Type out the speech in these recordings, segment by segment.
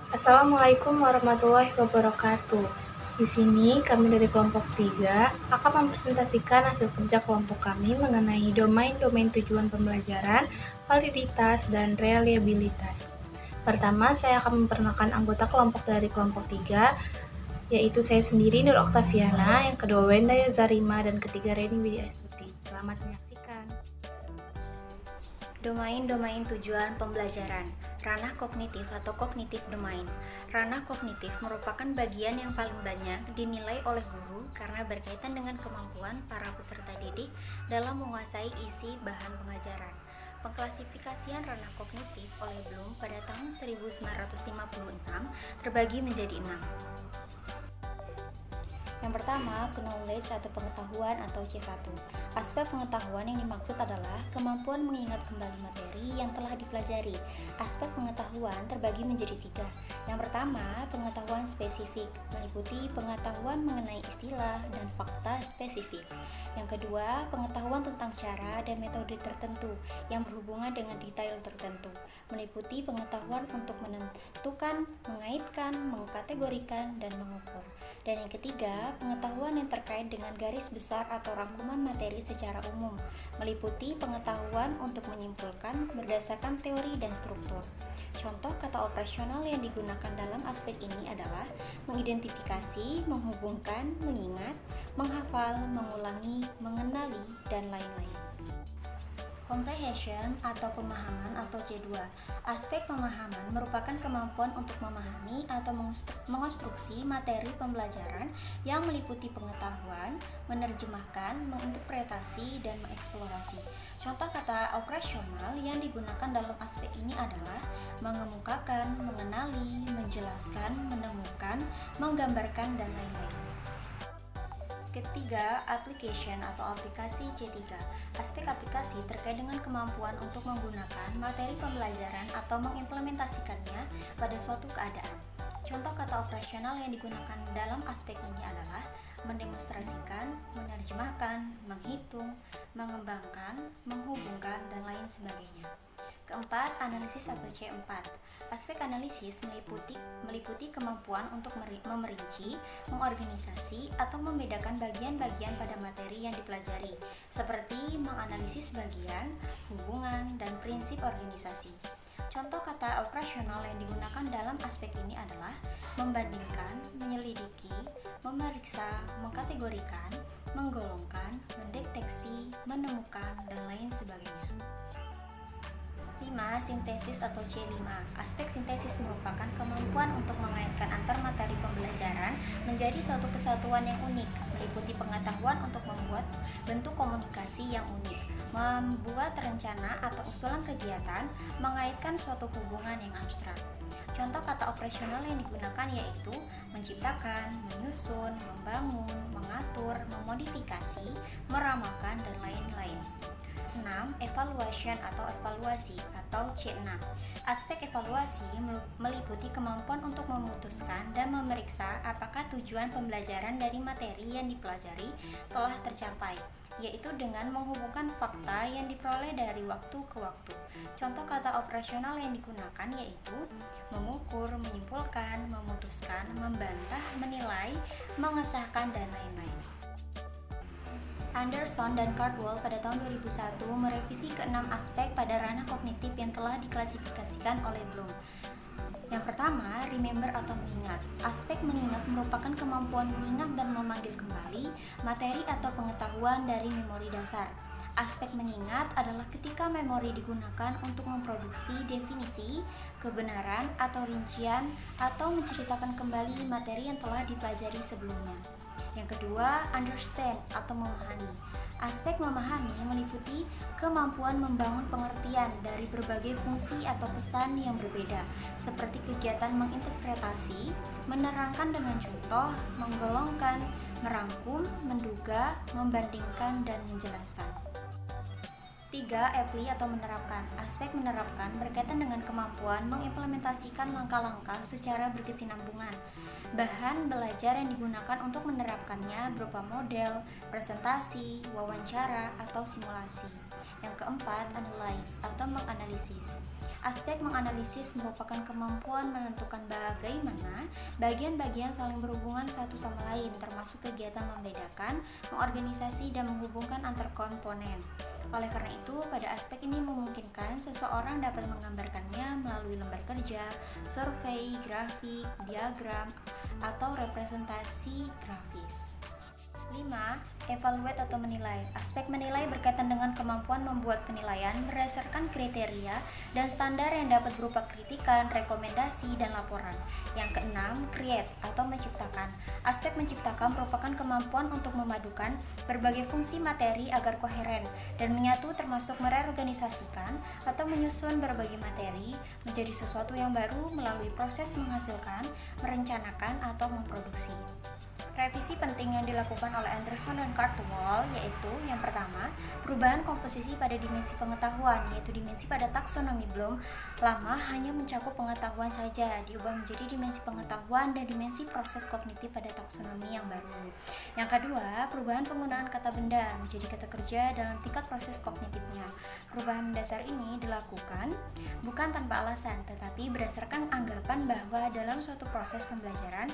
Assalamualaikum warahmatullahi wabarakatuh. Di sini kami dari kelompok 3 akan mempresentasikan hasil kerja kelompok kami mengenai domain-domain tujuan pembelajaran, validitas, dan reliabilitas. Pertama, saya akan memperkenalkan anggota kelompok dari kelompok 3, yaitu saya sendiri, Nur Oktaviana, yang kedua Wenda Yozarima, dan ketiga Reni Widya Astuti. Selamat menyaksikan. Domain-domain tujuan pembelajaran. Ranah kognitif atau cognitive domain. Ranah kognitif merupakan bagian yang paling banyak dinilai oleh guru karena berkaitan dengan kemampuan para peserta didik dalam menguasai isi bahan pengajaran. Pengklasifikasian ranah kognitif oleh Bloom pada tahun 1956 terbagi menjadi 6. Yang pertama, knowledge atau pengetahuan atau C1. Aspek pengetahuan yang dimaksud adalah kemampuan mengingat kembali materi yang telah dipelajari. Aspek pengetahuan terbagi menjadi 3. Yang pertama, pengetahuan spesifik, meliputi pengetahuan mengenai istilah dan fakta spesifik. Yang kedua, pengetahuan tentang cara dan metode tertentu yang berhubungan dengan detail tertentu, meliputi pengetahuan untuk menentukan, mengaitkan, mengkategorikan, dan mengukur. Dan yang ketiga, pengetahuan yang terkait dengan garis besar atau rangkuman materi secara umum, meliputi pengetahuan untuk menyimpulkan berdasarkan teori dan struktur. Contoh kata operasional yang digunakan dalam aspek ini adalah mengidentifikasi, menghubungkan, mengingat, menghafal, mengulangi, mengenali, dan lain-lain. Comprehension atau pemahaman atau C2. Aspek pemahaman merupakan kemampuan untuk memahami atau mengonstruksi materi pembelajaran yang meliputi pengetahuan, menerjemahkan, menginterpretasi, dan mengeksplorasi. Contoh kata operasional yang digunakan dalam aspek ini adalah mengemukakan, mengenali, menjelaskan, menemukan, menggambarkan, dan lain-lain. Ketiga, application atau aplikasi C3. Aspek aplikasi terkait dengan kemampuan untuk menggunakan materi pembelajaran atau mengimplementasikannya pada suatu keadaan. Contoh kata operasional yang digunakan dalam aspek ini adalah mendemonstrasikan, menerjemahkan, menghitung, mengembangkan, menghubungkan, dan lain sebagainya. Keempat, analisis atau C4. Aspek analisis meliputi kemampuan untuk memerinci, mengorganisasi, atau membedakan bagian-bagian pada materi yang dipelajari, seperti menganalisis bagian, hubungan, dan prinsip organisasi. Contoh kata operasional yang digunakan dalam aspek ini adalah membandingkan, menyelidiki, memeriksa, mengkategorikan, menggolongkan, mendeteksi, menemukan, dan lain sebagainya. 5. Sintesis atau C5. Aspek sintesis merupakan kemampuan untuk mengaitkan antar materi pembelajaran menjadi suatu kesatuan yang unik, meliputi pengetahuan untuk membuat bentuk komunikasi yang unik, membuat rencana atau usulan kegiatan, mengaitkan suatu hubungan yang abstrak. Contoh kata operasional yang digunakan yaitu menciptakan, menyusun, membangun, mengatur, memodifikasi, meramalkan, dan lain-lain. 6. Evaluation atau evaluasi atau C6. Aspek evaluasi meliputi kemampuan untuk memutuskan dan memeriksa apakah tujuan pembelajaran dari materi yang dipelajari telah tercapai, yaitu dengan menghubungkan fakta yang diperoleh dari waktu ke waktu. Contoh kata operasional yang digunakan yaitu mengukur, menyimpulkan, memutuskan, membantah, menilai, mengesahkan, dan lain-lain. Anderson dan Cardwell pada tahun 2001 merevisi ke-6 aspek pada ranah kognitif yang telah diklasifikasikan oleh Bloom. Yang pertama, remember atau mengingat. Aspek mengingat merupakan kemampuan mengingat dan memanggil kembali materi atau pengetahuan dari memori dasar. Aspek mengingat adalah ketika memori digunakan untuk memproduksi definisi, kebenaran, atau rincian, atau menceritakan kembali materi yang telah dipelajari sebelumnya. Yang kedua, understand atau memahami. Aspek memahami meliputi kemampuan membangun pengertian dari berbagai fungsi atau pesan yang berbeda, seperti kegiatan menginterpretasi, menerangkan dengan contoh, menggolongkan, merangkum, menduga, membandingkan, dan menjelaskan. 3. Apply atau menerapkan. Aspek menerapkan berkaitan dengan kemampuan mengimplementasikan langkah-langkah secara berkesinambungan. Bahan belajar yang digunakan untuk menerapkannya berupa model, presentasi, wawancara, atau simulasi. Yang keempat, analyze atau menganalisis. Aspek menganalisis merupakan kemampuan menentukan bagaimana bagian-bagian saling berhubungan satu sama lain, termasuk kegiatan membedakan, mengorganisasi, dan menghubungkan antar komponen. Oleh karena itu, pada aspek ini memungkinkan seseorang dapat menggambarkannya melalui lembar kerja, survei, grafik, diagram, atau representasi grafis. 5. Evaluate atau menilai. Aspek menilai berkaitan dengan kemampuan membuat penilaian berdasarkan kriteria dan standar yang dapat berupa kritikan, rekomendasi, dan laporan. Yang keenam, create atau menciptakan. Aspek menciptakan merupakan kemampuan untuk memadukan berbagai fungsi materi agar koheren dan menyatu, termasuk mereorganisasikan atau menyusun berbagai materi menjadi sesuatu yang baru melalui proses menghasilkan, merencanakan, atau memproduksi. Revisi penting yang dilakukan oleh Anderson dan Cartwell yaitu yang pertama, perubahan komposisi pada dimensi pengetahuan, yaitu dimensi pada taksonomi belum lama hanya mencakup pengetahuan saja, diubah menjadi dimensi pengetahuan dan dimensi proses kognitif pada taksonomi yang baru. Yang kedua, perubahan penggunaan kata benda menjadi kata kerja dalam tingkat proses kognitifnya. Perubahan mendasar ini dilakukan bukan tanpa alasan, tetapi berdasarkan anggapan bahwa dalam suatu proses pembelajaran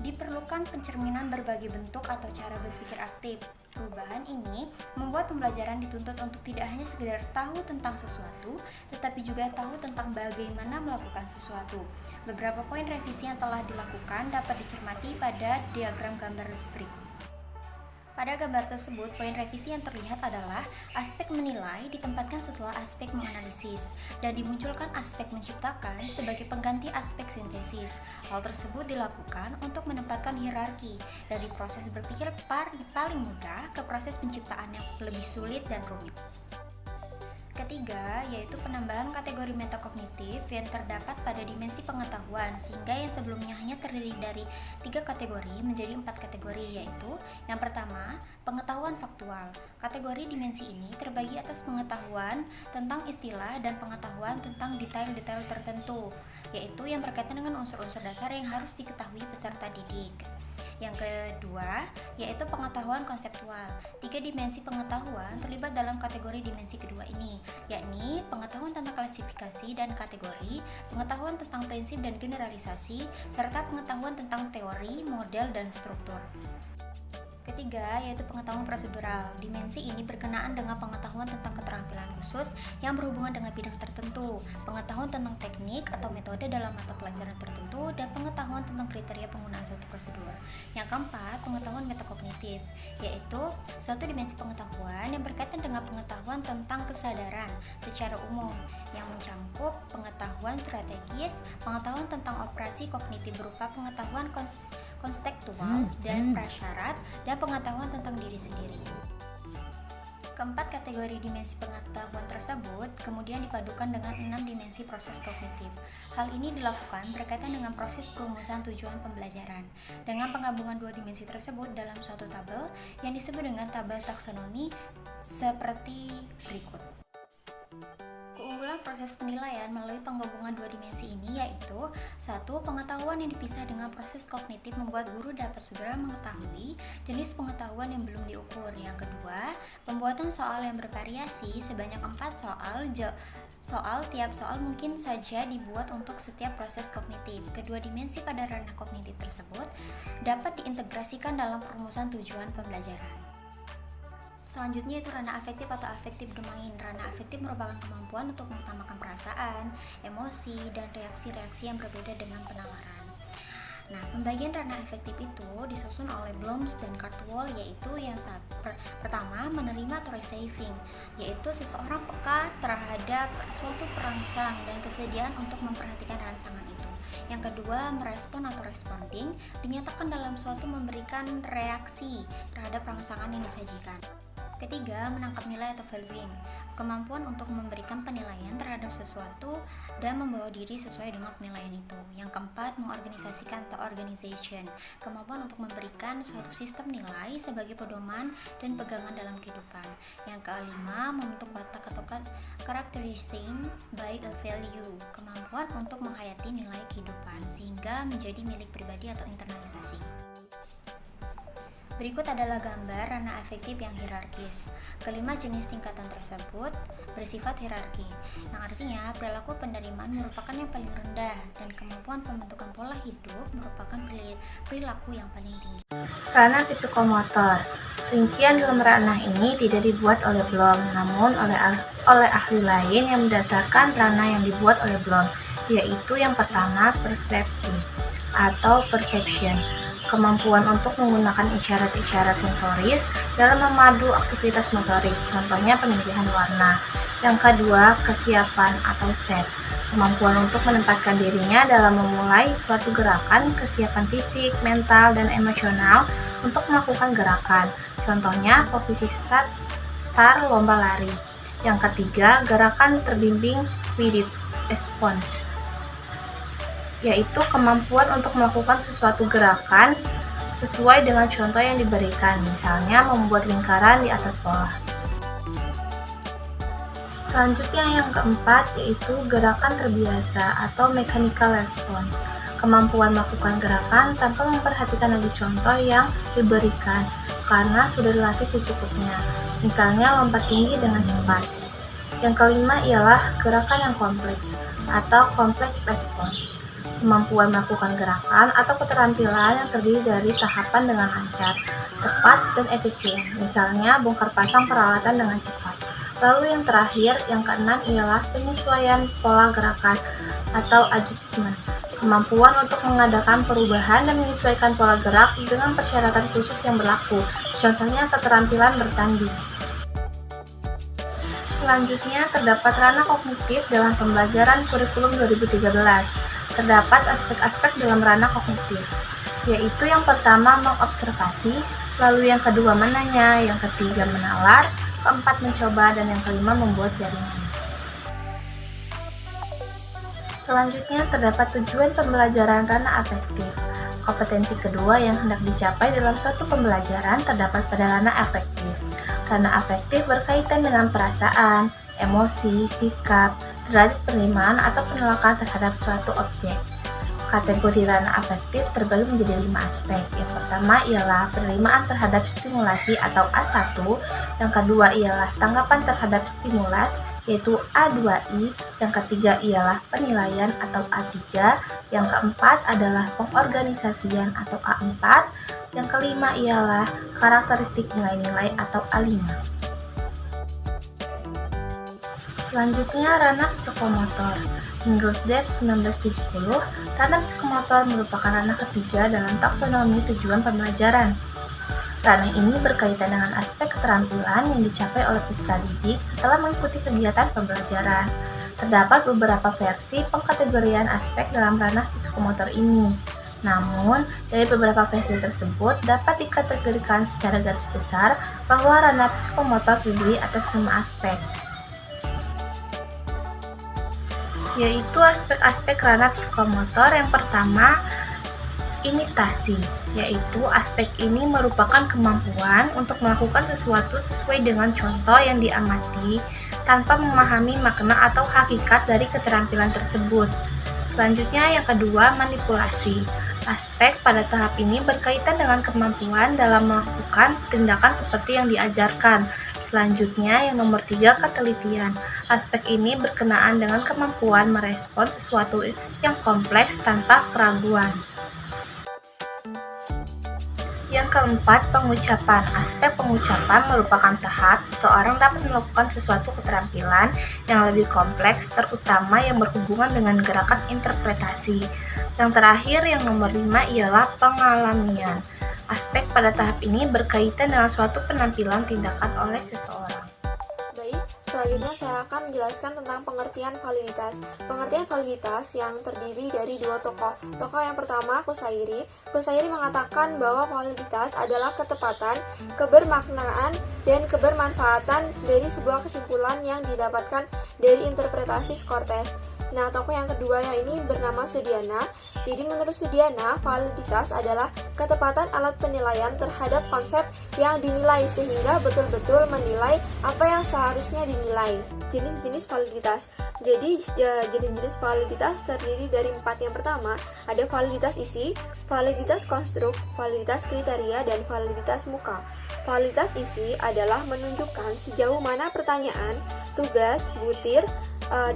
diperlukan pencerminan berbagai bentuk atau cara berpikir aktif. Perubahan ini membuat pembelajaran dituntut untuk tidak hanya sekedar tahu tentang sesuatu, tetapi juga tahu tentang bagaimana melakukan sesuatu. Beberapa poin revisi yang telah dilakukan dapat dicermati pada diagram gambar berikut. Pada gambar tersebut, poin revisi yang terlihat adalah aspek menilai ditempatkan setelah aspek menganalisis dan dimunculkan aspek menciptakan sebagai pengganti aspek sintesis. Hal tersebut dilakukan untuk menempatkan hierarki dari proses berpikir paling mudah ke proses penciptaan yang lebih sulit dan rumit. Ketiga, yaitu penambahan kategori metakognitif yang terdapat pada dimensi pengetahuan, sehingga yang sebelumnya hanya terdiri dari 3 kategori menjadi 4 kategori, yaitu yang pertama, pengetahuan faktual. Kategori dimensi ini terbagi atas pengetahuan tentang istilah dan pengetahuan tentang detail-detail tertentu, yaitu yang berkaitan dengan unsur-unsur dasar yang harus diketahui peserta didik. Yang kedua, yaitu pengetahuan konseptual. 3 dimensi pengetahuan terlibat dalam kategori dimensi kedua ini, yakni pengetahuan tentang klasifikasi dan kategori, pengetahuan tentang prinsip dan generalisasi, serta pengetahuan tentang teori, model, dan struktur. Ketiga, yaitu pengetahuan prosedural. Dimensi ini berkenaan dengan pengetahuan tentang keterampilan khusus yang berhubungan dengan bidang tertentu, pengetahuan tentang teknik atau metode dalam mata pelajaran tertentu, dan pengetahuan tentang kriteria penggunaan suatu prosedur. Yang keempat, pengetahuan metakognitif, yaitu suatu dimensi pengetahuan yang berkaitan dengan pengetahuan tentang kesadaran secara umum, yang mencangkup pengetahuan strategis, pengetahuan tentang operasi kognitif berupa pengetahuan konstekstual dan prasyarat, dan pengetahuan tentang diri sendiri. Keempat kategori dimensi pengetahuan tersebut kemudian dipadukan dengan 6 dimensi proses kognitif. Hal ini dilakukan berkaitan dengan proses perumusan tujuan pembelajaran dengan penggabungan 2 dimensi tersebut dalam suatu tabel yang disebut dengan tabel taksonomi seperti berikut. Keunggulan proses penilaian melalui penggabungan 2 dimensi ini yaitu 1. Pengetahuan yang dipisah dengan proses kognitif membuat guru dapat segera mengetahui jenis pengetahuan yang belum diukur. Yang kedua, pembuatan soal yang bervariasi sebanyak 4 soal tiap soal mungkin saja dibuat untuk setiap proses kognitif. Kedua dimensi pada ranah kognitif tersebut dapat diintegrasikan dalam perumusan tujuan pembelajaran. Selanjutnya itu ranah afektif atau affective domain. Ranah afektif merupakan kemampuan untuk mengutamakan perasaan, emosi, dan reaksi-reaksi yang berbeda dengan penalaran. Nah, pembagian ranah afektif itu disusun oleh Bloms dan Cartwell, yaitu yang pertama, menerima atau receiving, yaitu seseorang peka terhadap suatu perangsang dan kesediaan untuk memperhatikan rangsangan itu. Yang kedua, merespon atau responding, dinyatakan dalam suatu memberikan reaksi terhadap rangsangan yang disajikan. Ketiga, menangkap nilai atau valuing, kemampuan untuk memberikan penilaian terhadap sesuatu dan membawa diri sesuai dengan penilaian itu. Yang keempat, mengorganisasikan atau organization, kemampuan untuk memberikan suatu sistem nilai sebagai pedoman dan pegangan dalam kehidupan. Yang kelima, membentuk watak atau characterizing by a value, kemampuan untuk menghayati nilai kehidupan sehingga menjadi milik pribadi atau internalisasi. Berikut adalah gambar ranah afektif yang hierarkis. Kelima jenis tingkatan tersebut bersifat hierarki, yang artinya perilaku penerimaan merupakan yang paling rendah dan kemampuan pembentukan pola hidup merupakan perilaku yang paling tinggi. Ranah psikomotor. Rincian dalam ranah ini tidak dibuat oleh Bloom, namun oleh ahli lain yang mendasarkan ranah yang dibuat oleh Bloom, yaitu yang pertama persepsi atau perception, kemampuan untuk menggunakan isyarat-isyarat sensoris dalam memadu aktivitas motorik, contohnya pemilihan warna. Yang kedua, kesiapan atau set, kemampuan untuk menempatkan dirinya dalam memulai suatu gerakan, kesiapan fisik, mental, dan emosional untuk melakukan gerakan, contohnya posisi start lomba lari. Yang ketiga, gerakan terbimbing guided response, yaitu kemampuan untuk melakukan sesuatu gerakan sesuai dengan contoh yang diberikan, misalnya membuat lingkaran di atas pola. Selanjutnya yang keempat yaitu gerakan terbiasa atau mechanical response, kemampuan melakukan gerakan tanpa memperhatikan lagi contoh yang diberikan karena sudah dilatih secukupnya, misalnya lompat tinggi dengan cepat. Yang kelima ialah gerakan yang kompleks atau complex response, kemampuan melakukan gerakan atau keterampilan yang terdiri dari tahapan dengan lancar, tepat, dan efisien, misalnya bongkar pasang peralatan dengan cepat. Lalu yang terakhir, yang keenam ialah penyesuaian pola gerakan atau adjustment, kemampuan untuk mengadakan perubahan dan menyesuaikan pola gerak dengan persyaratan khusus yang berlaku, contohnya keterampilan bertanding. Selanjutnya, terdapat ranah kognitif dalam pembelajaran kurikulum 2013. Terdapat aspek-aspek dalam ranah kognitif, yaitu yang pertama mengobservasi, lalu yang kedua menanya, yang ketiga menalar, keempat mencoba, dan yang kelima membuat jaringan. Selanjutnya, terdapat tujuan pembelajaran ranah afektif. Kompetensi kedua yang hendak dicapai dalam suatu pembelajaran terdapat pada ranah afektif. Ranah afektif berkaitan dengan perasaan, emosi, sikap, derajat penerimaan atau penolakan terhadap suatu objek. Kategori ranah afektif terbagi menjadi 5 aspek. Yang pertama ialah penerimaan terhadap stimulasi atau A1, yang kedua ialah tanggapan terhadap stimulus yaitu A2I, yang ketiga ialah penilaian atau A3, yang keempat adalah pengorganisasian atau A4, yang kelima ialah karakteristik nilai-nilai atau A5. Selanjutnya, ranah psikomotor. Menurut Dev 1970, ranah psikomotor merupakan ranah ketiga dalam taksonomi tujuan pembelajaran. Ranah ini berkaitan dengan aspek keterampilan yang dicapai oleh peserta didik setelah mengikuti kegiatan pembelajaran. Terdapat beberapa versi pengkategorian aspek dalam ranah psikomotor ini. Namun, dari beberapa versi tersebut dapat dikategorikan secara garis besar bahwa ranah psikomotor terdiri atas 5 aspek, yaitu aspek-aspek ranah psikomotor. Yang pertama, imitasi, yaitu aspek ini merupakan kemampuan untuk melakukan sesuatu sesuai dengan contoh yang diamati tanpa memahami makna atau hakikat dari keterampilan tersebut. Selanjutnya yang kedua, manipulasi. Aspek pada tahap ini berkaitan dengan kemampuan dalam melakukan tindakan seperti yang diajarkan. Selanjutnya, yang nomor 3, ketelitian. Aspek ini berkenaan dengan kemampuan merespons sesuatu yang kompleks tanpa keraguan. Yang keempat, pengucapan. Aspek pengucapan merupakan tahap seseorang dapat melakukan sesuatu keterampilan yang lebih kompleks, terutama yang berhubungan dengan gerakan interpretasi. Yang terakhir, yang nomor 5, ialah pengalamian. Aspek pada tahap ini berkaitan dengan suatu penampilan tindakan oleh seseorang. Baik, selanjutnya saya akan menjelaskan tentang pengertian validitas. Pengertian validitas yang terdiri dari 2 tokoh. Tokoh yang pertama, Kosairi. Kosairi mengatakan bahwa validitas adalah ketepatan, kebermaknaan, dan kebermanfaatan dari sebuah kesimpulan yang didapatkan dari interpretasi Socrates. Nah, tokoh yang keduanya ini bernama Sudiana. Jadi menurut Sudiana, validitas adalah ketepatan alat penilaian terhadap konsep yang dinilai sehingga betul-betul menilai apa yang seharusnya dinilai. jenis-jenis validitas. Jadi jenis-jenis validitas terdiri dari 4. Yang pertama ada validitas isi, validitas konstruk, validitas kriteria, dan validitas muka. Validitas isi adalah menunjukkan sejauh mana pertanyaan, tugas, butir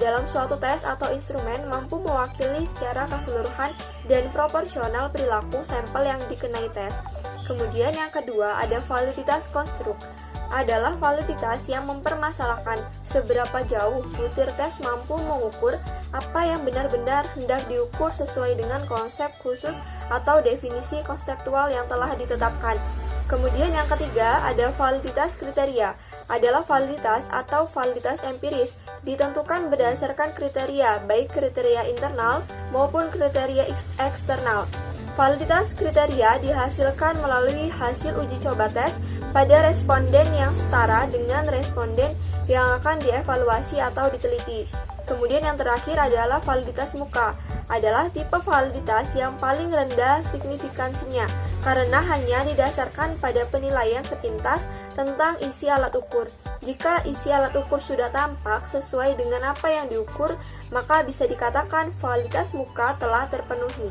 dalam suatu tes atau instrumen mampu mewakili secara keseluruhan dan proporsional perilaku sampel yang dikenai tes. Kemudian yang kedua ada validitas konstruk, adalah validitas yang mempermasalahkan seberapa jauh butir tes mampu mengukur apa yang benar-benar hendak diukur sesuai dengan konsep khusus atau definisi konseptual yang telah ditetapkan. Kemudian yang ketiga ada validitas kriteria, adalah validitas atau validitas empiris, ditentukan berdasarkan kriteria, baik kriteria internal maupun kriteria eksternal. Validitas kriteria dihasilkan melalui hasil uji coba tes pada responden yang setara dengan responden yang akan dievaluasi atau diteliti. Kemudian yang terakhir adalah validitas muka, adalah tipe validitas yang paling rendah signifikansinya karena hanya didasarkan pada penilaian sepintas tentang isi alat ukur. Jika isi alat ukur sudah tampak sesuai dengan apa yang diukur, maka bisa dikatakan validitas muka telah terpenuhi.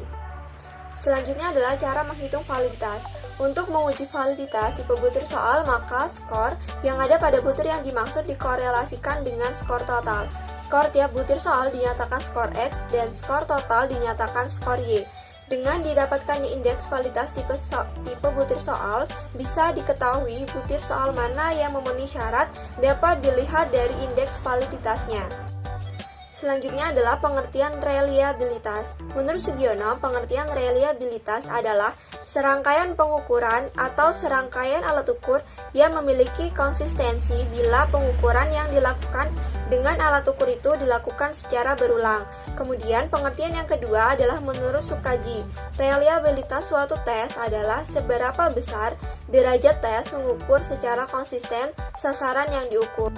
Selanjutnya adalah cara menghitung validitas. Untuk menguji validitas tipe butir soal, maka skor yang ada pada butir yang dimaksud dikorelasikan dengan skor total. Skor tiap butir soal dinyatakan skor X dan skor total dinyatakan skor Y. Dengan didapatkannya indeks validitas tipe butir soal, bisa diketahui butir soal mana yang memenuhi syarat dapat dilihat dari indeks validitasnya. Selanjutnya adalah pengertian reliabilitas. Menurut Sugiono, pengertian reliabilitas adalah serangkaian pengukuran atau serangkaian alat ukur yang memiliki konsistensi bila pengukuran yang dilakukan dengan alat ukur itu dilakukan secara berulang. Kemudian pengertian yang kedua adalah menurut Sukaji, reliabilitas suatu tes adalah seberapa besar derajat tes mengukur secara konsisten sasaran yang diukur.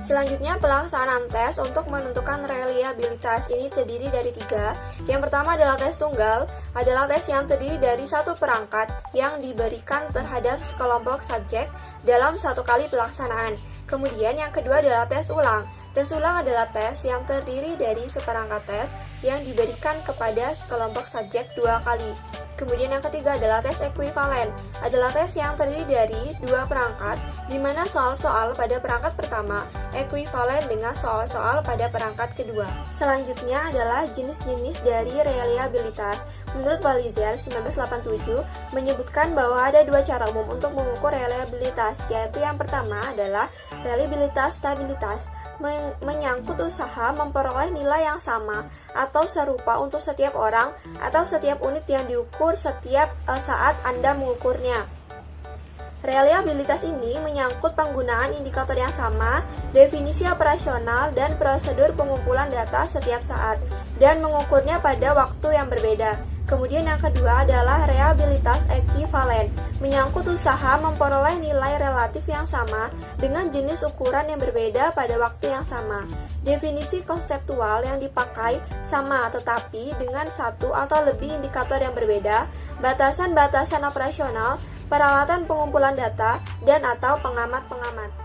Selanjutnya, pelaksanaan tes untuk menentukan reliabilitas ini terdiri dari 3. Yang pertama adalah tes tunggal, adalah tes yang terdiri dari satu perangkat yang diberikan terhadap sekelompok subjek dalam satu kali pelaksanaan. Kemudian yang kedua adalah tes ulang. Tes ulang adalah tes yang terdiri dari seperangkat tes yang diberikan kepada sekelompok subjek 2 kali. Kemudian yang ketiga adalah tes ekuivalen, adalah tes yang terdiri dari 2 perangkat, di mana soal-soal pada perangkat pertama ekuivalen dengan soal-soal pada perangkat kedua. Selanjutnya adalah jenis-jenis dari reliabilitas. Menurut Walizer 1987 menyebutkan bahwa ada 2 cara umum untuk mengukur reliabilitas, yaitu yang pertama adalah reliabilitas stabilitas, menyangkut usaha memperoleh nilai yang sama atau serupa untuk setiap orang atau setiap unit yang diukur setiap saat Anda mengukurnya. Reliabilitas ini menyangkut penggunaan indikator yang sama, definisi operasional, dan prosedur pengumpulan data setiap saat, dan mengukurnya pada waktu yang berbeda. Kemudian yang kedua adalah reliabilitas ekivalen, menyangkut usaha memperoleh nilai relatif yang sama dengan jenis ukuran yang berbeda pada waktu yang sama. Definisi konseptual yang dipakai sama tetapi dengan satu atau lebih indikator yang berbeda, batasan-batasan operasional, peralatan pengumpulan data, dan atau pengamat-pengamat.